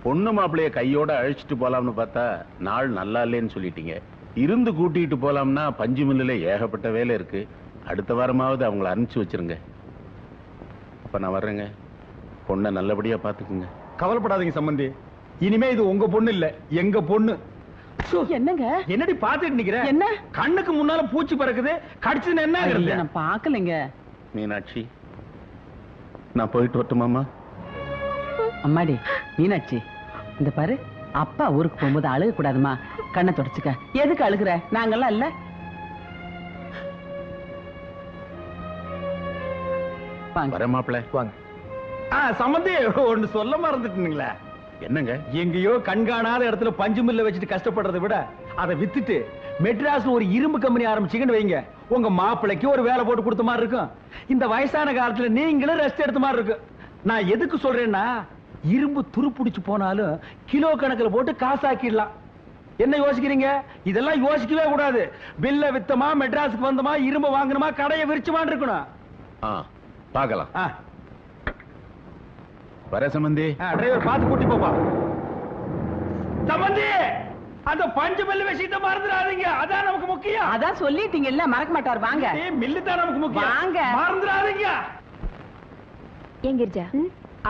பொண்ணு மாப்பிள்ளைய கையோட அழைச்சிட்டு போலாம்னு பார்த்தா நாள் நல்லா இல்லைன்னு சொல்லிட்டீங்க. இருந்து கூட்டிட்டு போலாம்னா பஞ்சு மில்லுல ஏகப்பட்ட வேலை இருக்கு. அடுத்த வாரமாவது அவங்கள அனுப்பிச்சு வச்சிருங்க. அப்ப நான் வர்றேங்க. பொண்ணை நல்லபடியா பாத்துக்குங்க. கவலைப்படாதீங்க சம்பந்தி, இனிமே இது உங்க பொண்ணு இல்ல, எங்க பொண்ணு. என்னங்க என்னடி பாத்துட்டு நிக்கிற? என்ன கண்ணுக்கு முன்னால பூச்சி பறக்குது, கடிச்சுன்னு என்ன ஆகுறது? நான் பாக்கலைங்க. மீனாட்சி, நான் போயிட்டு வரட்டுமாமா? அம்மாடி மீனாட்சி, இந்த பாரு, அப்பா ஊருக்கு போகும்போது அழுக கூடாதுமா. கண்ணை தொடச்சுக்க. எதுக்கு அழுகுற? நாங்கெல்லாம் இல்ல. வர மாப்பிள்ள வாங்க. சம்பந்தி, ஒண்ணு சொல்ல மறந்துட்டீங்களா? என்னங்க? எங்கேயோ கண்காணாத இடத்துல பஞ்சு மில்ல வச்சுட்டு கஷ்டப்படுறதை விட அதை வித்துட்டு மெட்ராஸ்ல ஒரு இரும்பு கம்பெனி ஆரம்பிச்சீங்கன்னு வைங்க, உங்க மாப்பிள்ளைக்கு ஒரு வேலை போட்டு கொடுத்த மாதிரி இருக்கும். இந்த வயசான காலத்துல நீங்களும் ரெஸ்ட் எடுத்த மாதிரி இருக்கும். நான் எதுக்கு சொல்றேன்னா, இரும்பு துருப்பிடிச்சு போனாலும் கிலோ கணக்கில் போட்டு காசாக்கிடலாம். என்ன யோசிக்கிறீங்க? இதெல்லாம் யோசிக்கவே கூடாது. பில்ல வித்தமா, மெட்ராஸுக்கு வந்தமா, இரும்பு வாங்கணுமா, கடையை விரிச்சுமான்னு இருக்கணும். பார்க்கலாம். வர சம்பந்தி. டிரைவர் பார்த்து கூட்டி போப்பா. சம்பந்தி, அந்த பஞ்சு மில்லு விஷயத்தை மறந்துடாதீங்க, அதான் நமக்கு முக்கியம். அதான் சொல்லிட்டீங்கல்ல, மறக்க மாட்டார். வாங்க. மில்லு தான் நமக்கு முக்கியம். வாங்க, மறந்துடாதீங்க. ஏன் கிரிஜா,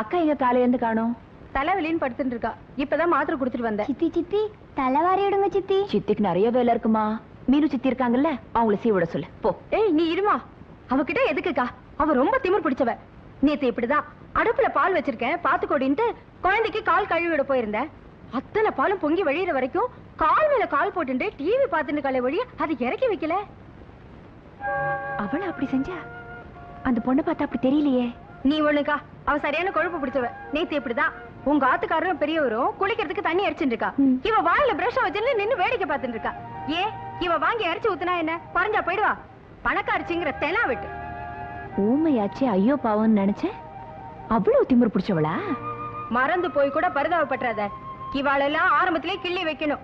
அக்கா எங்க காலையில இருந்து காணோம்? தலைவலின்னு படுத்துட்டு இருக்கா. இப்பதான் மாத்திரை குடுத்துட்டு வந்தேன். சித்தி சித்தி தலைவாரி விடுங்க சித்தி. சித்திக்கு நிறைய வேலை இருக்குமா. மீனு சித்தி இருக்காங்கல்ல, அவங்கள சீவிட சொல்லு போ. ஏய் நீ இருமா, அவகிட்ட எதுக்குக்கா? அவ ரொம்ப திமிர் பிடிச்சவ. நேத்து இப்படிதான் அடுப்புல பால் வச்சிருக்கேன் பாத்துக்கோடின்ட்டு குழந்தைக்கு கால் கழுவி விட போயிருந்தேன். அத்தனை பாலும் பொங்கி வழியிற வரைக்கும் கால் மேல கால் போட்டு டிவி பாத்துட்டு காலை வழி அதை இறக்கி வைக்கல. அவள அப்படி செஞ்சா? அந்த பொண்ணை பார்த்தா அப்படி தெரியலையே. நீ ஒண்ணுக்கா, அவ சரியான கொழுப்பு பிடிச்சவ. நேத்து இப்படிதான் உங்க ஆத்துக்காரரும் பெரியவரும் குளிக்கிறதுக்கு தண்ணி அரிச்சுட்டு இருக்கா. இவ வாயில பிரஷ வச்சு நின்னு வேடிக்கை பார்த்துட்டு இருக்கா. ஏன் இவ வாங்கி அரிச்சு ஊத்துனா என்ன, பறஞ்சா போயிடுவா? பணக்காரிச்சிங்கிற தெனா விட்டு ஊமையாச்சு. ஐயோ பாவம்னு நினைச்சேன். அவ்வளவு திமிரு பிடிச்சவளா? மறந்து போய் கூட பரிதாபப்படுறாத. இவாளெல்லாம் ஆரம்பத்திலே கிள்ளி வைக்கணும்.